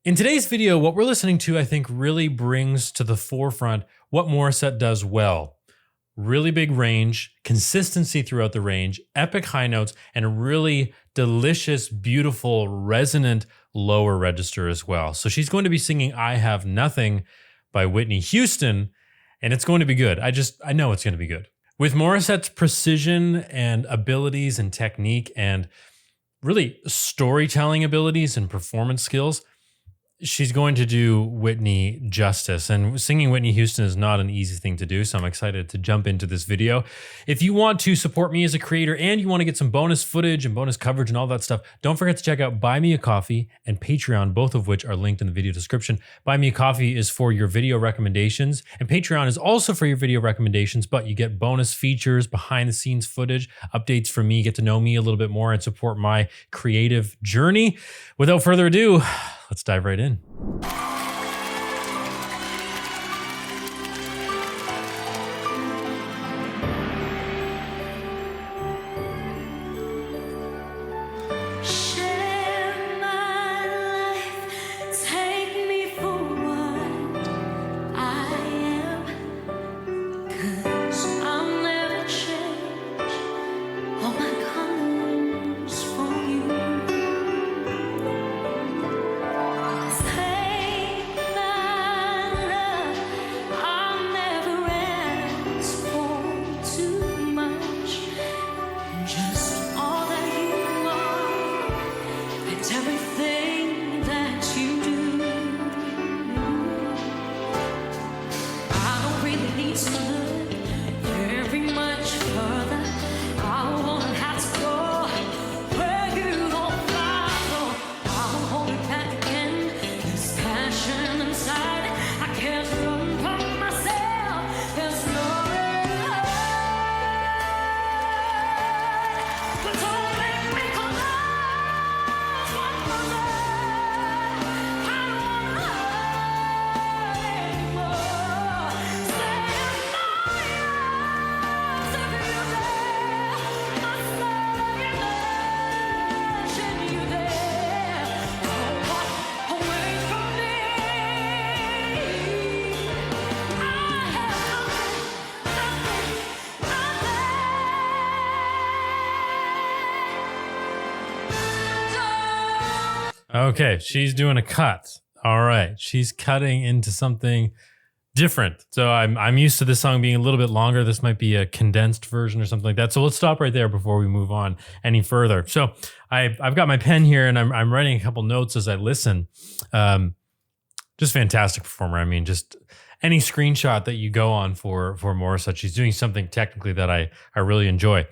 In today's video, what we're listening to, I think, really brings to the forefront what Morissette does well. Really big range, consistency throughout the range, epic high notes, and a really delicious, beautiful, resonant lower register as well. So she's going to be singing I Have Nothing by Whitney Houston, and it's going to be good. I know it's going to be good. With Morissette's precision and abilities and technique and really storytelling abilities and performance skills, she's going to do Whitney justice, and singing Whitney Houston is not an easy thing to do, so I'm excited to jump into this video. If you want to support me as a creator and you want to get some bonus footage and bonus coverage and all that stuff, don't forget to check out Buy Me a Coffee and Patreon, both of which are linked in the video description. Buy Me a Coffee is for your video recommendations, and Patreon is also for your video recommendations, but you get bonus features, behind the scenes footage, updates from me, get to know me a little bit more and support my creative journey. Without further ado, let's dive right in. Okay, she's doing a cut. All right, she's cutting into something different. So I'm used to this song being a little bit longer. This might be a condensed version or something like that. So let's stop right there before we move on any further. So I've got my pen here and I'm writing a couple notes as I listen. Just fantastic performer. I mean, just any screenshot that you go on for Morissette, she's doing something technically that I really enjoy.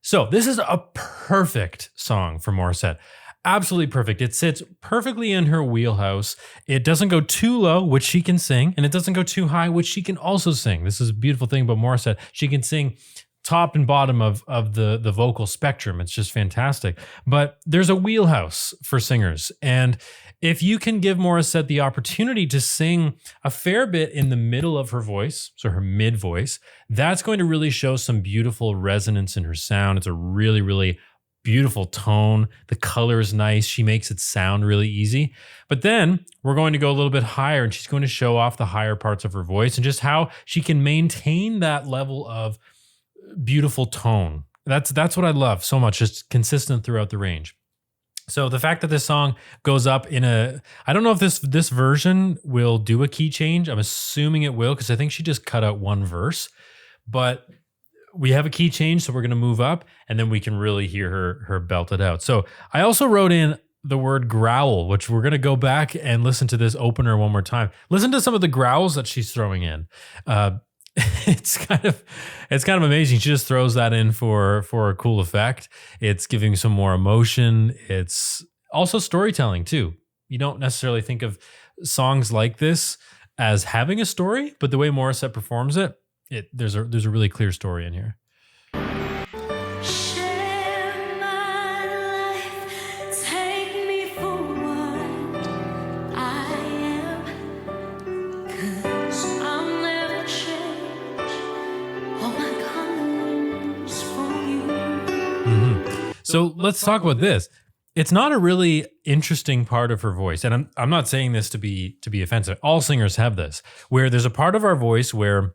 So this is a perfect song for Morissette. Absolutely perfect. It sits perfectly in her wheelhouse. It doesn't go too low, which she can sing, and it doesn't go too high, which she can also sing. This is a beautiful thing about Morissette. She can sing top and bottom of the vocal spectrum. It's just fantastic. But there's a wheelhouse for singers. And if you can give Morissette the opportunity to sing a fair bit in the middle of her voice, so her mid voice, that's going to really show some beautiful resonance in her sound. It's a really, really beautiful tone. The color is nice. She makes it sound really easy. But then we're going to go a little bit higher, and she's going to show off the higher parts of her voice and just how she can maintain that level of beautiful tone. That's what I love so much, just consistent throughout the range. So the fact that this song goes up in I don't know if this version will do a key change. I'm assuming it will, because I think she just cut out one verse, but we have a key change, so we're going to move up, and then we can really hear her belt it out. So I also wrote in the word growl, which we're going to go back and listen to this opener one more time. Listen to some of the growls that she's throwing in. It's kind of amazing. She just throws that in for a cool effect. It's giving some more emotion. It's also storytelling too. You don't necessarily think of songs like this as having a story, but the way Morissette performs it, there's a really clear story in here. So let's talk about this. it's not a really interesting part of her voice. And I'm not saying this to be offensive. All singers have this, where there's a part of our voice where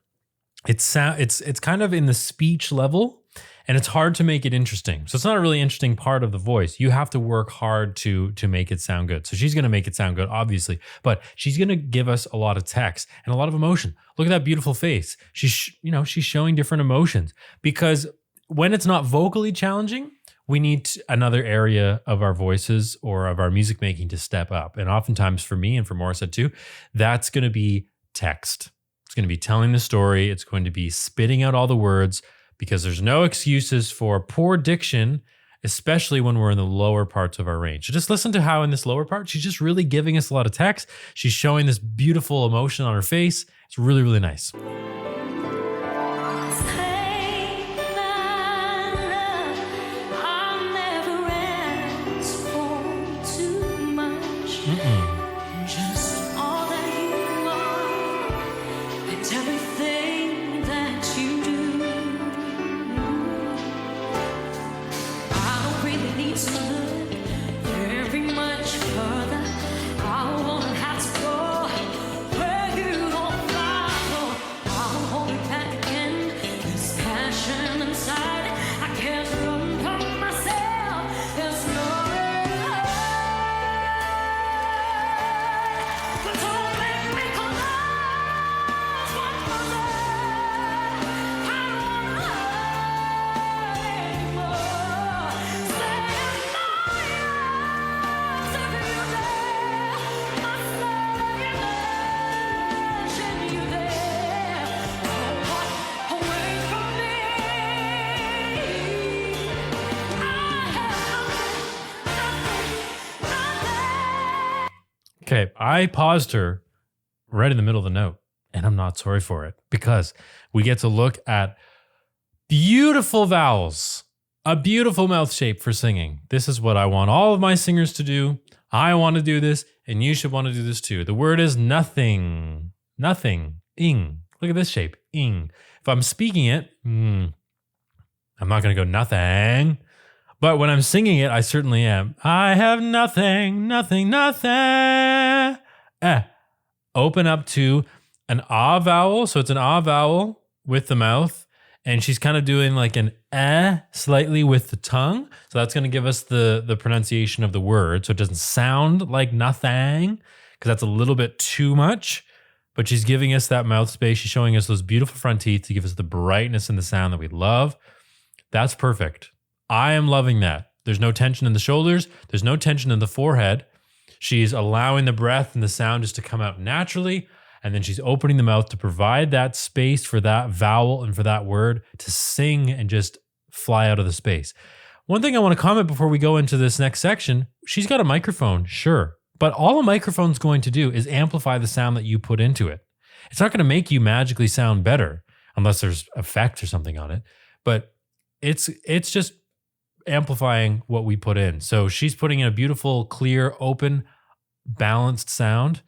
it's kind of in the speech level, and it's hard to make it interesting. So it's not a really interesting part of the voice. You have to work hard to make it sound good. So she's going to make it sound good, obviously, but she's going to give us a lot of text and a lot of emotion. Look at that beautiful face. She's showing different emotions, because when it's not vocally challenging, we need another area of our voices or of our music making to step up. And oftentimes for me and for Morissette too, that's going to be text. It's going to be telling the story. It's going to be spitting out all the words, because there's no excuses for poor diction, especially when we're in the lower parts of our range. So just listen to how in this lower part, she's just really giving us a lot of text. She's showing this beautiful emotion on her face. It's really, really nice. Just all that you are, and everything that you do. I don't really need to look very much further. I won't have to go where you don't follow. I'll hold it back again. This passion inside, I can't run from myself. There's no Okay, I paused her right in the middle of the note, and I'm not sorry for it, because we get to look at beautiful vowels, a beautiful mouth shape for singing. This is what I want all of my singers to do. I want to do this, and you should want to do this too. The word is nothing, nothing, ing. Look at this shape, ing. If I'm speaking it, I'm not going to go nothing. But when I'm singing it, I certainly am. I have nothing, nothing, nothing. Open up to an ah vowel. So it's an ah vowel with the mouth. And she's kind of doing like an slightly with the tongue. So that's going to give us the pronunciation of the word. So it doesn't sound like nothing, because that's a little bit too much. But she's giving us that mouth space. She's showing us those beautiful front teeth to give us the brightness in the sound that we love. That's perfect. I am loving that. There's no tension in the shoulders. There's no tension in the forehead. She's allowing the breath and the sound just to come out naturally. And then she's opening the mouth to provide that space for that vowel and for that word to sing and just fly out of the space. One thing I want to comment before we go into this next section, she's got a microphone, sure. But all a microphone's going to do is amplify the sound that you put into it. It's not going to make you magically sound better unless there's effect or something on it. But it's just amplifying what we put in. So she's putting in a beautiful, clear, open, balanced sound,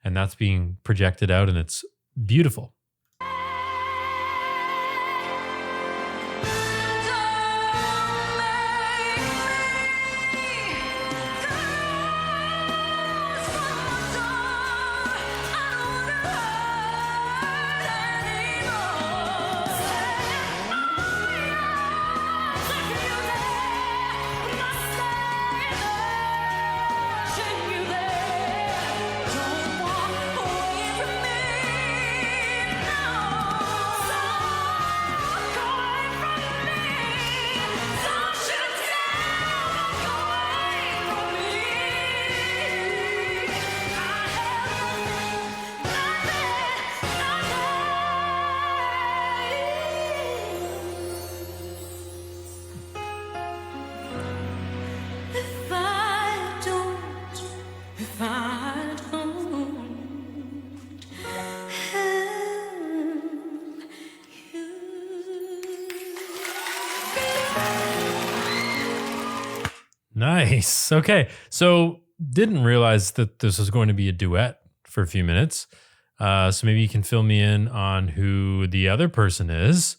and that's being projected out, and it's beautiful. Nice. Okay. So didn't realize that this was going to be a duet for a few minutes. So maybe you can fill me in on who the other person is.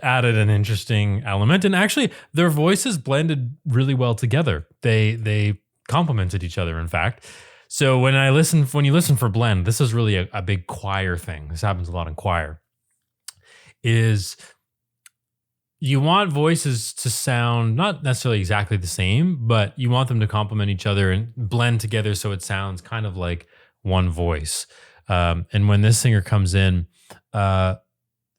added an interesting element. And actually, their voices blended really well together. They complemented each other, in fact. So when you listen for blend, this is really a big choir thing. This happens a lot in choir. Is you want voices to sound not necessarily exactly the same, but you want them to complement each other and blend together so it sounds kind of like one voice. And when this singer comes in,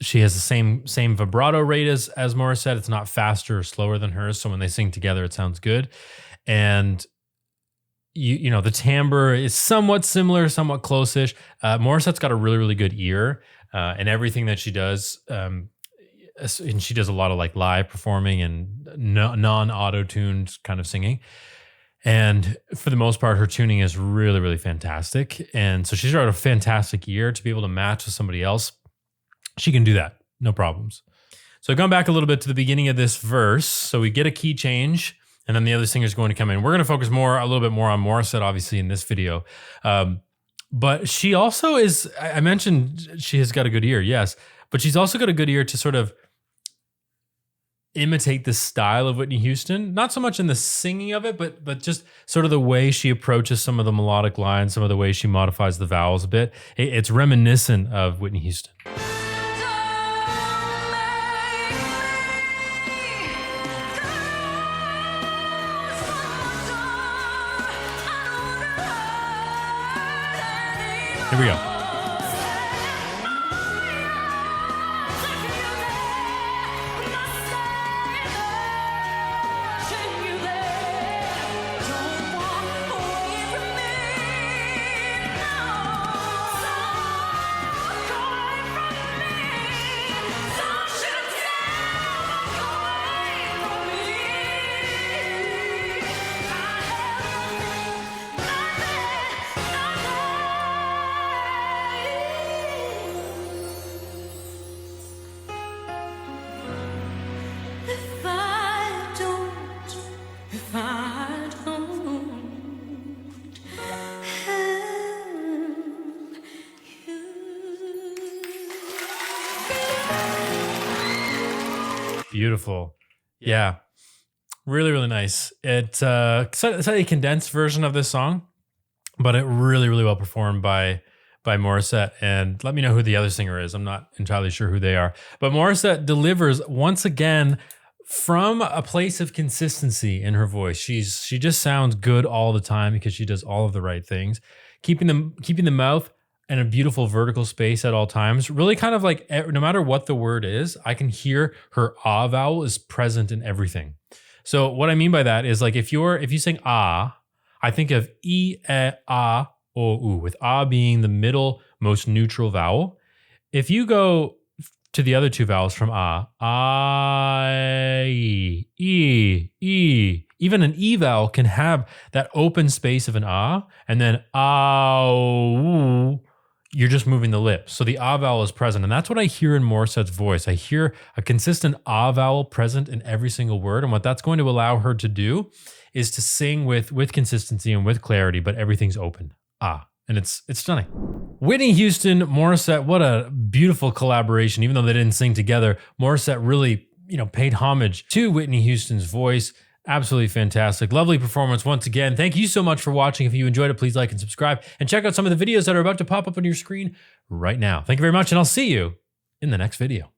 she has the same vibrato rate as Morissette. It's not faster or slower than hers. So when they sing together, it sounds good. And you know, the timbre is somewhat similar, somewhat close-ish. Morissette's got a really, really good ear, and everything that she does. And she does a lot of like live performing and non-auto-tuned kind of singing. And for the most part, her tuning is really, really fantastic. And so she's got a fantastic ear to be able to match with somebody else. She can do that, no problems. So going back a little bit to the beginning of this verse. So we get a key change, and then the other singer's going to come in. We're going to focus a little bit more on Morissette, obviously, in this video. But she also is, I mentioned she has got a good ear, yes. But she's also got a good ear to sort of imitate the style of Whitney Houston, not so much in the singing of it, but just sort of the way she approaches some of the melodic lines, some of the way she modifies the vowels a bit. It's reminiscent of Whitney Houston. Here we go. Beautiful. Yeah. Really, really nice. It's a condensed version of this song, but it really, really well performed by Morissette. And let me know who the other singer is. I'm not entirely sure who they are. But Morissette delivers once again from a place of consistency in her voice. She just sounds good all the time because she does all of the right things. Keeping the mouth in a beautiful vertical space at all times. Really kind of like no matter what the word is, I can hear her ah vowel is present in everything. So what I mean by that is like if you sing ah, I think of e, ah, o, u, with ah being the middle most neutral vowel. If you go to the other two vowels from ah, I, e, even an e vowel can have that open space of an ah, and then ah, u, you're just moving the lips. So the ah vowel is present. And that's what I hear in Morissette's voice. I hear a consistent ah vowel present in every single word. And what that's going to allow her to do is to sing with consistency and with clarity, but everything's open. Ah. And it's stunning. Whitney Houston, Morissette, what a beautiful collaboration. Even though they didn't sing together, Morissette really, paid homage to Whitney Houston's voice. Absolutely fantastic. Lovely performance once again. Thank you so much for watching. If you enjoyed it, please like and subscribe and check out some of the videos that are about to pop up on your screen right now. Thank you very much, and I'll see you in the next video.